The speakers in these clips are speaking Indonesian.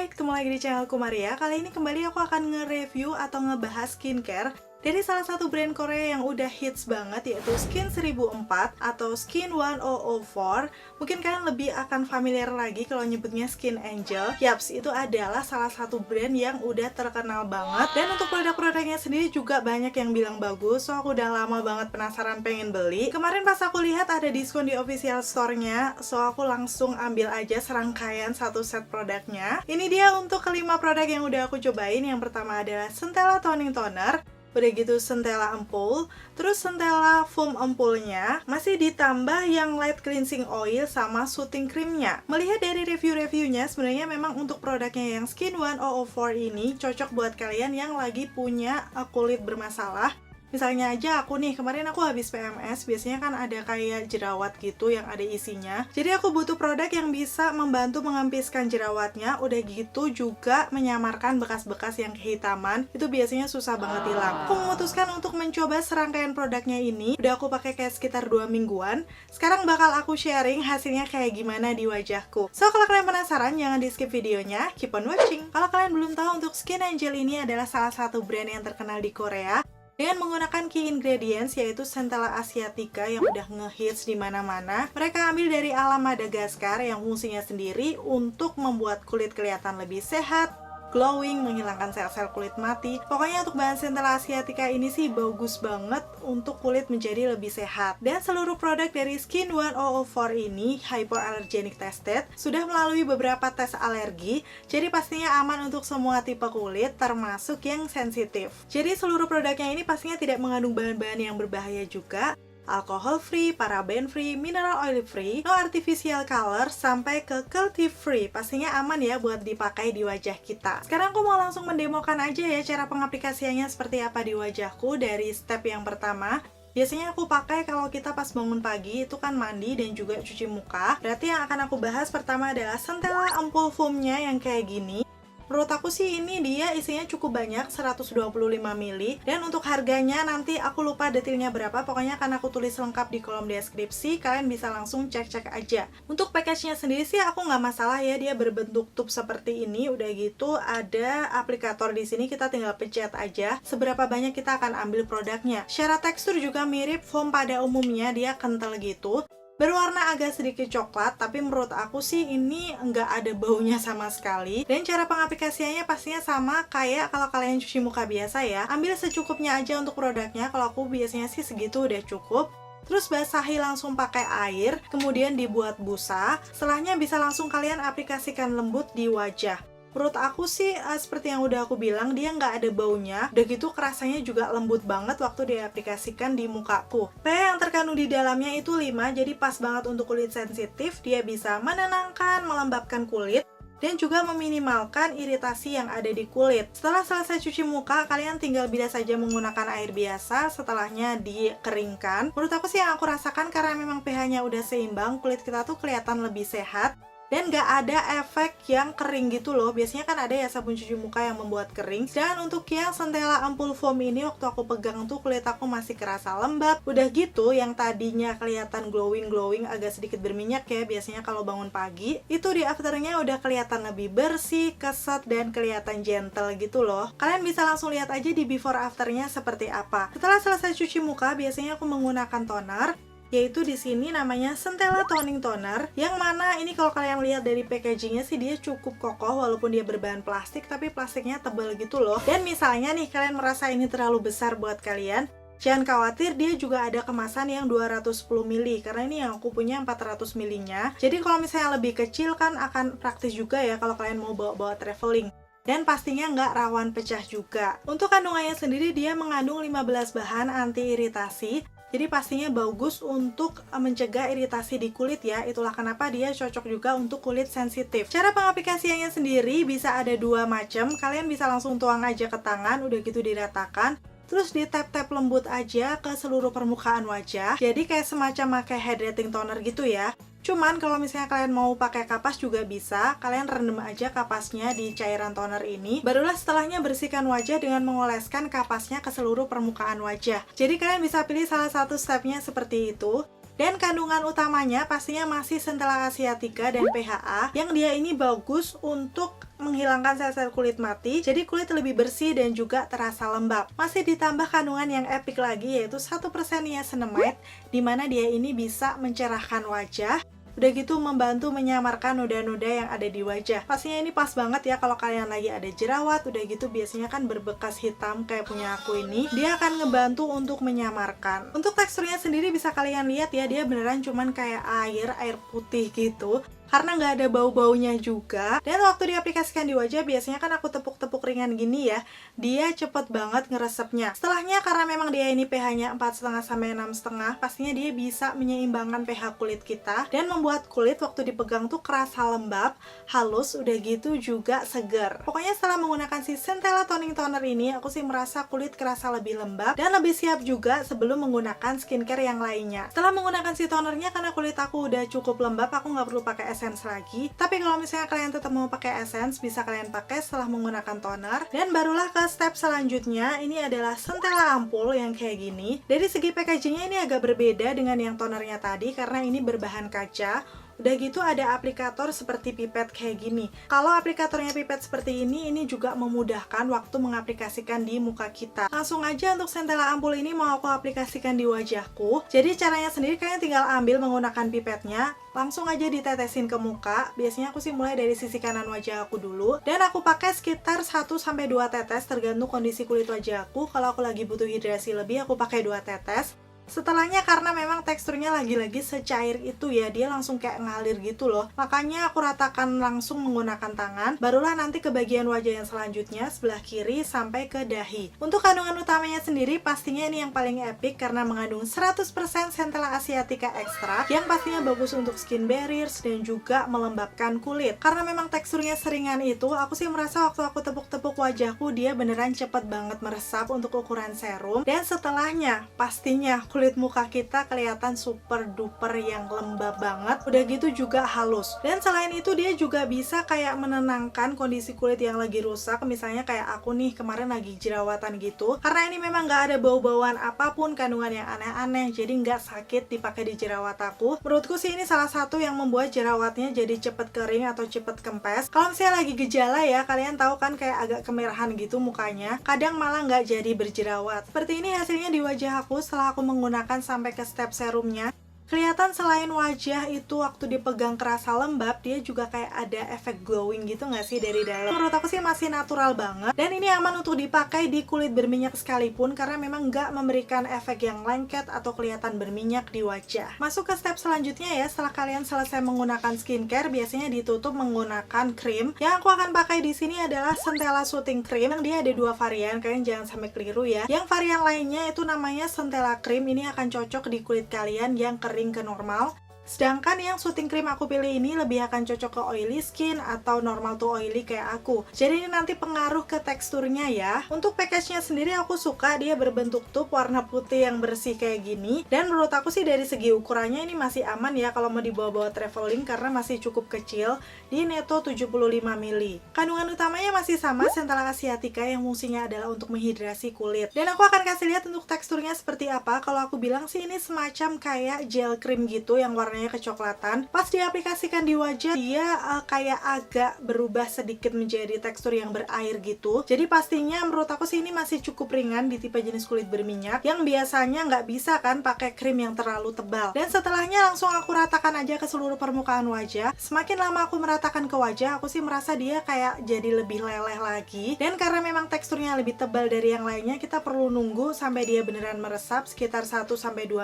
Hai, ketemu lagi di channelku Maria. Kali ini kembali aku akan nge-review atau ngebahas skincare dari salah satu brand Korea yang udah hits banget, yaitu Skin 1004 atau Skin 1004. Mungkin kalian lebih akan familiar lagi kalau nyebutnya Skin Angel. Yaps, itu adalah salah satu brand yang udah terkenal banget. Dan untuk produk-produknya sendiri juga banyak yang bilang bagus. So aku udah lama banget penasaran pengen beli. Kemarin pas aku lihat ada diskon di official store-nya, so aku langsung ambil aja serangkaian satu set produknya. Ini dia untuk kelima produk yang udah aku cobain. Yang pertama adalah Centella Toning Toner. Udah gitu Centella Ampoule, terus Centella Foam Ampoule-nya, masih ditambah yang light cleansing oil sama soothing cream-nya. Melihat dari review-reviewnya, sebenarnya memang untuk produknya yang Skin 1004 ini cocok buat kalian yang lagi punya kulit bermasalah. Misalnya aja aku nih, kemarin aku habis PMS, biasanya kan ada kayak jerawat gitu yang ada isinya. Jadi aku butuh produk yang bisa membantu mengempiskan jerawatnya, udah gitu juga menyamarkan bekas-bekas yang kehitaman. Itu biasanya susah banget hilang. Aku memutuskan untuk mencoba serangkaian produknya ini. Udah aku pakai kayak sekitar 2 mingguan. Sekarang bakal aku sharing hasilnya kayak gimana di wajahku. So kalau kalian penasaran, jangan di skip videonya, keep on watching. Kalau kalian belum tahu, untuk Skin Angel ini adalah salah satu brand yang terkenal di Korea dengan menggunakan key ingredients yaitu Centella asiatica yang udah ngehits di mana-mana. Mereka ambil dari alam Madagaskar yang fungsinya sendiri untuk membuat kulit kelihatan lebih sehat, glowing, menghilangkan sel-sel kulit mati. Pokoknya untuk bahan Centella asiatica ini sih bagus banget untuk kulit menjadi lebih sehat. Dan seluruh produk dari Skin 1004 ini hypoallergenic tested, sudah melalui beberapa tes alergi, jadi pastinya aman untuk semua tipe kulit, termasuk yang sensitif. Jadi seluruh produknya ini pastinya tidak mengandung bahan-bahan yang berbahaya juga. Alcohol free, paraben free, mineral oil free, no artificial color, sampai ke cruelty free. Pastinya aman ya buat dipakai di wajah kita. Sekarang aku mau langsung mendemokan aja ya cara pengaplikasiannya seperti apa di wajahku. Dari step yang pertama, biasanya aku pakai kalau kita pas bangun pagi itu kan mandi dan juga cuci muka. Berarti yang akan aku bahas pertama adalah Centella Ampoule Foam-nya yang kayak gini. Menurut aku sih ini dia isinya cukup banyak, 125 ml. Dan untuk harganya nanti aku lupa detailnya berapa, pokoknya akan aku tulis lengkap di kolom deskripsi. Kalian bisa langsung cek-cek aja. Untuk package-nya sendiri sih aku nggak masalah ya, dia berbentuk tube seperti ini. Udah gitu ada aplikator di sini, kita tinggal pencet aja seberapa banyak kita akan ambil produknya. Secara tekstur juga mirip foam pada umumnya, dia kental gitu. Berwarna agak sedikit coklat, tapi menurut aku sih ini nggak ada baunya sama sekali. Dan cara pengaplikasiannya pastinya sama kayak kalau kalian cuci muka biasa ya. Ambil secukupnya aja untuk produknya, kalau aku biasanya sih segitu udah cukup. Terus basahi langsung pakai air, kemudian dibuat busa. Setelahnya bisa langsung kalian aplikasikan lembut di wajah. Menurut aku sih, seperti yang udah aku bilang, dia nggak ada baunya. Udah gitu kerasanya juga lembut banget waktu diaplikasikan di mukaku. Yang terkandung di dalamnya itu 5, jadi pas banget untuk kulit sensitif. Dia bisa menenangkan, melembabkan kulit, dan juga meminimalkan iritasi yang ada di kulit. Setelah selesai cuci muka, kalian tinggal bilas saja menggunakan air biasa, setelahnya dikeringkan. Menurut aku sih yang aku rasakan, karena memang pH-nya udah seimbang, kulit kita tuh kelihatan lebih sehat. Dan gak ada efek yang kering gitu loh. Biasanya kan ada ya sabun cuci muka yang membuat kering. Dan untuk yang Centella Ampoule Foam ini, waktu aku pegang tuh kulit aku masih kerasa lembab. Udah gitu, yang tadinya kelihatan glowing agak sedikit berminyak ya biasanya kalau bangun pagi, itu di afternya udah kelihatan lebih bersih, keset, dan kelihatan gentle gitu loh. Kalian bisa langsung lihat aja di before afternya seperti apa. Setelah selesai cuci muka, biasanya aku menggunakan toner, yaitu di sini namanya Centella Toning Toner, yang mana ini kalau kalian lihat dari packagingnya sih dia cukup kokoh walaupun dia berbahan plastik, tapi plastiknya tebal gitu loh. Dan misalnya nih kalian merasa ini terlalu besar buat kalian, jangan khawatir, dia juga ada kemasan yang 210 ml, karena ini yang aku punya 400 ml-nya. Jadi kalau misalnya lebih kecil kan akan praktis juga ya kalau kalian mau bawa-bawa traveling. Dan pastinya nggak rawan pecah juga. Untuk kandungannya sendiri dia mengandung 15 bahan anti iritasi. Jadi pastinya bagus untuk mencegah iritasi di kulit ya. Itulah kenapa dia cocok juga untuk kulit sensitif. Cara pengaplikasiannya sendiri bisa ada 2 macam. Kalian bisa langsung tuang aja ke tangan, udah gitu diratakan. Terus di tap-tap lembut aja ke seluruh permukaan wajah. Jadi kayak semacam pakai hydrating toner gitu ya. Cuman kalau misalnya kalian mau pakai kapas juga bisa, kalian rendam aja kapasnya di cairan toner ini. Barulah setelahnya bersihkan wajah dengan mengoleskan kapasnya ke seluruh permukaan wajah. Jadi kalian bisa pilih salah satu stepnya seperti itu. Dan kandungan utamanya pastinya masih Centella asiatica dan PHA, yang dia ini bagus untuk menghilangkan sel-sel kulit mati, jadi kulit lebih bersih dan juga terasa lembab. Masih ditambah kandungan yang epic lagi, yaitu 1% niacinamide, dimana dia ini bisa mencerahkan wajah. Udah gitu membantu menyamarkan noda-noda yang ada di wajah. Pastinya ini pas banget ya kalau kalian lagi ada jerawat, udah gitu biasanya kan berbekas hitam kayak punya aku ini. Dia akan ngebantu untuk menyamarkan. Untuk teksturnya sendiri bisa kalian lihat ya, dia beneran cuman kayak air putih gitu. Karena nggak ada bau-baunya juga. Dan waktu diaplikasikan di wajah, biasanya kan aku tepuk-tepuk ringan gini ya, dia cepet banget ngeresepnya. Setelahnya karena memang dia ini pH-nya 4,5 sampai 6,5, pastinya dia bisa menyeimbangkan pH kulit kita dan membuat kulit waktu dipegang tuh kerasa lembab, halus, udah gitu juga seger. Pokoknya setelah menggunakan si Centella Toning Toner ini, aku sih merasa kulit kerasa lebih lembab dan lebih siap juga sebelum menggunakan skincare yang lainnya. Setelah menggunakan si tonernya, karena kulit aku udah cukup lembab, aku nggak perlu pakai essence lagi. Tapi kalau misalnya kalian tetap mau pakai essence, bisa kalian pakai setelah menggunakan toner. Dan barulah ke step selanjutnya, ini adalah Centella ampul yang kayak gini. Dari segi packagingnya ini agak berbeda dengan yang tonernya tadi, karena ini berbahan kaca. Udah gitu ada aplikator seperti pipet kayak gini. Kalau aplikatornya pipet seperti ini juga memudahkan waktu mengaplikasikan di muka kita. Langsung aja untuk Centella ampul ini mau aku aplikasikan di wajahku. Jadi caranya sendiri kalian tinggal ambil menggunakan pipetnya, langsung aja ditetesin ke muka. Biasanya aku sih mulai dari sisi kanan wajah aku dulu. Dan aku pakai sekitar 1-2 tetes tergantung kondisi kulit wajah aku. Kalau aku lagi butuh hidrasi lebih, aku pakai 2 tetes. Setelahnya karena memang teksturnya lagi-lagi secair itu ya, dia langsung kayak ngalir gitu loh. Makanya aku ratakan langsung menggunakan tangan. Barulah nanti ke bagian wajah yang selanjutnya, sebelah kiri sampai ke dahi. Untuk kandungan utamanya sendiri pastinya ini yang paling epic karena mengandung 100% Centella asiatica extra, yang pastinya bagus untuk skin barriers dan juga melembabkan kulit. Karena memang teksturnya seringan itu, aku sih merasa waktu aku tepuk-tepuk wajahku, dia beneran cepet banget meresap untuk ukuran serum. Dan setelahnya pastinya kulit muka kita kelihatan super duper yang lembab banget, udah gitu juga halus. Dan selain itu dia juga bisa kayak menenangkan kondisi kulit yang lagi rusak, misalnya kayak aku nih kemarin lagi jerawatan gitu. Karena ini memang gak ada bau-bauan apapun, kandungan yang aneh-aneh, jadi nggak sakit dipakai di jerawat aku. Menurutku sih ini salah satu yang membuat jerawatnya jadi cepet kering atau cepet kempes. Kalau misalnya lagi gejala ya, kalian tahu kan kayak agak kemerahan gitu mukanya, kadang malah nggak jadi berjerawat. Seperti ini hasilnya di wajah aku setelah aku menggunakan sampai ke step serumnya. Kelihatan selain wajah itu waktu dipegang kerasa lembab, dia juga kayak ada efek glowing gitu nggak sih dari dalam. Menurut aku sih masih natural banget. Dan ini aman untuk dipakai di kulit berminyak sekalipun, karena memang nggak memberikan efek yang lengket atau kelihatan berminyak di wajah. Masuk ke step selanjutnya ya, setelah kalian selesai menggunakan skincare, biasanya ditutup menggunakan krim. Yang aku akan pakai di sini adalah Centella Soothing Cream. Yang dia ada 2 varian, kalian jangan sampai keliru ya. Yang varian lainnya itu namanya Centella Cream. Ini akan cocok di kulit kalian yang kering ke normal. Sedangkan yang Soothing Cream aku pilih ini lebih akan cocok ke oily skin atau normal to oily kayak aku. Jadi ini nanti pengaruh ke teksturnya ya. Untuk package-nya sendiri aku suka dia berbentuk tube warna putih yang bersih kayak gini. Dan menurut aku sih dari segi ukurannya ini masih aman ya kalau mau dibawa-bawa traveling karena masih cukup kecil. Di Neto 75 ml. Kandungan utamanya masih sama, Centella asiatica, yang fungsinya adalah untuk menghidrasi kulit. Dan aku akan kasih lihat untuk teksturnya seperti apa. Kalau aku bilang sih ini semacam kayak gel cream gitu yang warnanya kecoklatan. Pas diaplikasikan di wajah, dia kayak agak berubah sedikit menjadi tekstur yang berair gitu. Jadi pastinya menurut aku sih ini masih cukup ringan di tipe jenis kulit berminyak yang biasanya nggak bisa kan pakai krim yang terlalu tebal. Dan setelahnya langsung aku ratakan aja ke seluruh permukaan wajah. Semakin lama aku meratakan ke wajah, aku sih merasa dia kayak jadi lebih leleh lagi. Dan karena memang teksturnya lebih tebal dari yang lainnya, kita perlu nunggu sampai dia beneran meresap sekitar 1-2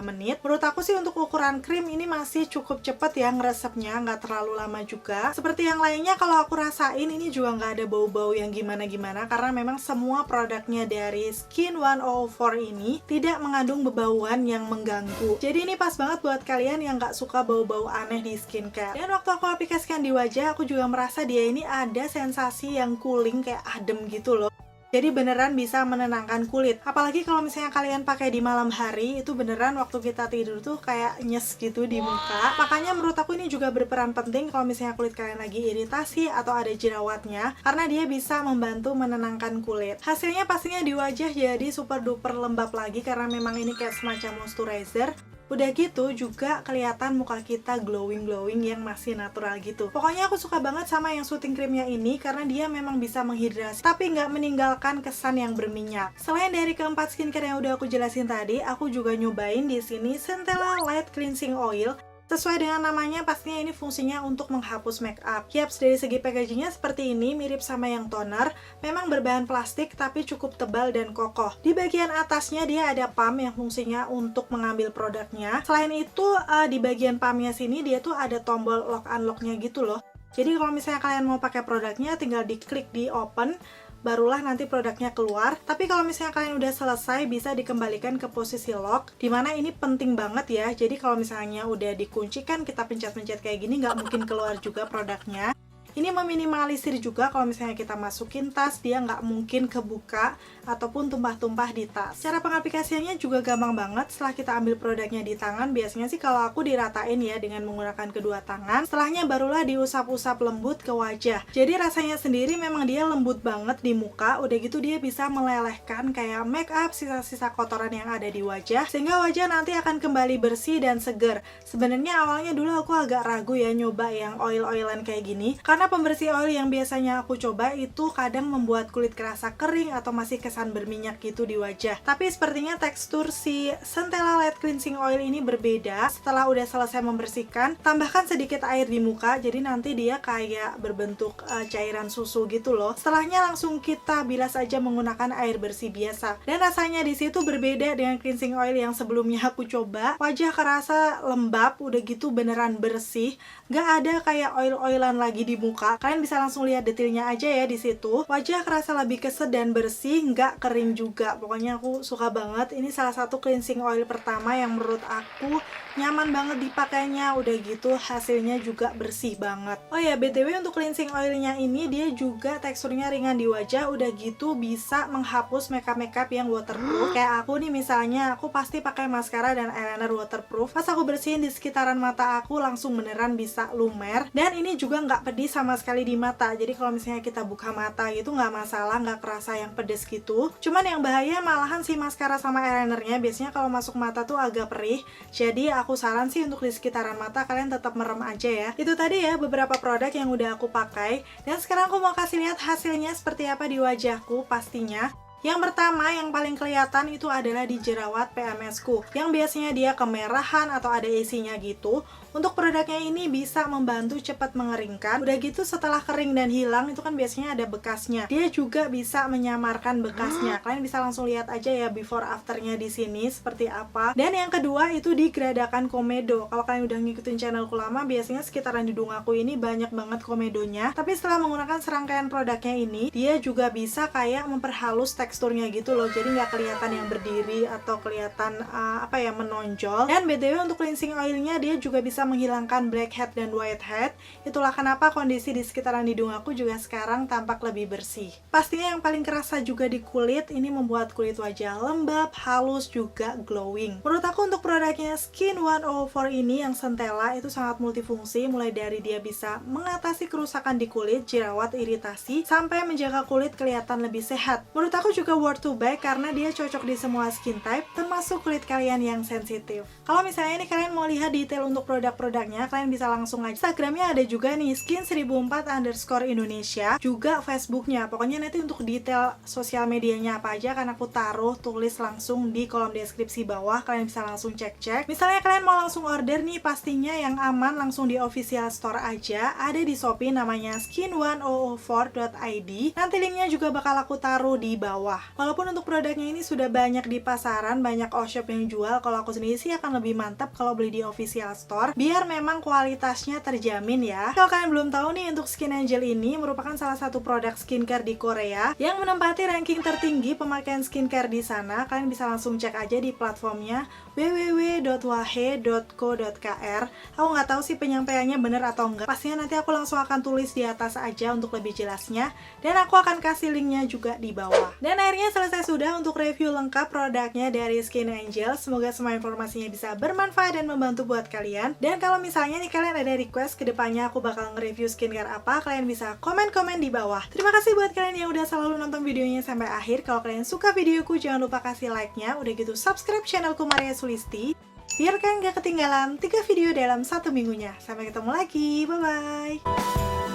menit. Menurut aku sih untuk ukuran krim ini masih cukup cepet ya ngeresepnya, nggak terlalu lama juga. Seperti yang lainnya kalau aku rasain ini juga nggak ada bau-bau yang gimana-gimana, karena memang semua produknya dari Skin 104 ini tidak mengandung bebauan yang mengganggu. Jadi ini pas banget buat kalian yang nggak suka bau-bau aneh di skincare. Dan waktu aku aplikasikan di wajah, aku juga merasa dia ini ada sensasi yang cooling kayak adem gitu loh. Jadi beneran bisa menenangkan kulit. Apalagi kalau misalnya kalian pakai di malam hari, itu beneran waktu kita tidur tuh kayak nyes gitu di muka. Makanya menurut aku ini juga berperan penting kalau misalnya kulit kalian lagi iritasi atau ada jerawatnya, karena dia bisa membantu menenangkan kulit. Hasilnya pastinya di wajah jadi super duper lembab lagi karena memang ini kayak semacam moisturizer. Udah gitu juga kelihatan muka kita glowing-glowing yang masih natural gitu. Pokoknya aku suka banget sama yang Soothing Creamnya ini karena dia memang bisa menghidrasi tapi nggak meninggalkan kesan yang berminyak. Selain dari keempat skincare yang udah aku jelasin tadi, aku juga nyobain di sini Centella Light Cleansing Oil. Sesuai dengan namanya, pastinya ini fungsinya untuk menghapus make up. Yaps, dari segi packagingnya seperti ini, mirip sama yang toner. Memang berbahan plastik, tapi cukup tebal dan kokoh. Di bagian atasnya dia ada pump yang fungsinya untuk mengambil produknya. Selain itu, di bagian pumpnya sini dia tuh ada tombol lock unlocknya gitu loh. Jadi kalau misalnya kalian mau pakai produknya, tinggal diklik di open, barulah nanti produknya keluar. Tapi kalau misalnya kalian udah selesai, bisa dikembalikan ke posisi lock, dimana ini penting banget ya. Jadi kalau misalnya udah dikuncikan, kita pencet-pencet kayak gini, nggak mungkin keluar juga produknya. Ini meminimalisir juga kalau misalnya kita masukin tas, dia nggak mungkin kebuka ataupun tumpah-tumpah di tas. Cara pengaplikasiannya juga gampang banget. Setelah kita ambil produknya di tangan, biasanya sih kalau aku diratain ya dengan menggunakan kedua tangan. Setelahnya barulah diusap-usap lembut ke wajah. Jadi rasanya sendiri memang dia lembut banget di muka. Udah gitu dia bisa melelehkan kayak make up sisa-sisa kotoran yang ada di wajah, sehingga wajah nanti akan kembali bersih dan seger. Sebenarnya awalnya dulu aku agak ragu ya nyoba yang oil-oilan kayak gini, karena pembersih oil yang biasanya aku coba itu kadang membuat kulit kerasa kering atau masih kesan berminyak gitu di wajah. Tapi sepertinya tekstur si Centella Light Cleansing Oil ini berbeda. Setelah udah selesai membersihkan, tambahkan sedikit air di muka, jadi nanti dia kayak berbentuk cairan susu gitu loh. Setelahnya langsung kita bilas aja menggunakan air bersih biasa. Dan rasanya di situ berbeda dengan cleansing oil yang sebelumnya aku coba. Wajah kerasa lembab, udah gitu beneran bersih. Gak ada kayak oil-oilan lagi di muka. Kalian bisa langsung lihat detailnya aja ya di situ. Wajah kerasa lebih keset dan bersih, nggak kering juga. Pokoknya aku suka banget. Ini salah satu cleansing oil pertama yang menurut aku nyaman banget dipakainya. Udah gitu hasilnya juga bersih banget. Oh ya, BTW untuk cleansing oilnya ini dia juga teksturnya ringan di wajah. Udah gitu bisa menghapus makeup-makeup yang waterproof. Kayak aku nih misalnya, aku pasti pakai maskara dan eyeliner waterproof. Pas aku bersihin di sekitaran mata aku langsung beneran bisa lumer. Dan ini juga nggak pedis sama sekali di mata. Jadi kalau misalnya kita buka mata gitu nggak masalah, nggak kerasa yang pedes gitu. Cuman yang bahaya malahan si maskara sama eyelinernya. Biasanya kalau masuk mata tuh agak perih. Jadi aku saran sih untuk di sekitaran mata kalian tetap merem aja ya. Itu tadi ya beberapa produk yang udah aku pakai. Dan sekarang aku mau kasih lihat hasilnya seperti apa di wajahku pastinya. Yang pertama, yang paling kelihatan itu adalah di jerawat PMS ku, yang biasanya dia kemerahan atau ada isinya gitu. Untuk produknya ini bisa membantu cepat mengeringkan. Udah gitu setelah kering dan hilang itu kan biasanya ada bekasnya. Dia juga bisa menyamarkan bekasnya. Kalian bisa langsung lihat aja ya before afternya di sini seperti apa. Dan yang kedua itu di Gradakan Komedo. Kalau kalian udah ngikutin channelku lama, biasanya sekitaran hidung aku ini banyak banget komedonya. Tapi setelah menggunakan serangkaian produknya ini, dia juga bisa kayak memperhalus teksturnya gitu loh. Jadi nggak kelihatan yang berdiri atau kelihatan menonjol. Dan BTW untuk cleansing oilnya dia juga bisa menghilangkan blackhead dan whitehead. Itulah kenapa kondisi di sekitaran hidung aku juga sekarang tampak lebih bersih. Pastinya yang paling kerasa juga di kulit, ini membuat kulit wajah lembab, halus, juga glowing. Menurut aku untuk produknya Skin 104 ini yang Centella itu sangat multifungsi, mulai dari dia bisa mengatasi kerusakan di kulit, jerawat, iritasi, sampai menjaga kulit kelihatan lebih sehat. Menurut aku juga worth to buy karena dia cocok di semua skin type, termasuk kulit kalian yang sensitif. Kalau misalnya ini kalian mau lihat detail untuk produk-produknya, kalian bisa langsung aja. Instagramnya ada juga nih, skin1004_Indonesia, juga Facebooknya. Pokoknya nanti untuk detail sosial medianya apa aja kan aku taruh tulis langsung di kolom deskripsi bawah. Kalian bisa langsung cek-cek. Misalnya kalian mau langsung order nih, pastinya yang aman langsung di official store aja. Ada di Shopee namanya skin1004.id. Nanti linknya juga bakal aku taruh di bawah. Walaupun untuk produknya ini sudah banyak di pasaran, banyak all-shop yang jual, kalau aku sendiri sih akan lebih mantap kalau beli di official store, biar memang kualitasnya terjamin ya. Kalau kalian belum tahu nih, untuk Skin Angel ini merupakan salah satu produk skincare di Korea yang menempati ranking tertinggi pemakaian skincare di sana. Kalian bisa langsung cek aja di platformnya www.wahe.co.kr. Aku nggak tahu sih penyampaiannya bener atau enggak. Pastinya nanti aku langsung akan tulis di atas aja untuk lebih jelasnya, dan aku akan kasih linknya juga di bawah. Dan akhirnya selesai sudah untuk review lengkap produknya dari Skin Angel. Semoga semua informasinya bisa bermanfaat dan membantu buat kalian. Dan kalau misalnya nih kalian ada request kedepannya aku bakal nge-review skincare apa, kalian bisa komen-komen di bawah. Terima kasih buat kalian yang udah selalu nonton videonya sampai akhir. Kalau kalian suka videoku, jangan lupa kasih like-nya. Udah gitu subscribe channelku Maria Sulisti. biar kalian gak ketinggalan 3 video dalam 1 minggunya. Sampai ketemu lagi, bye-bye!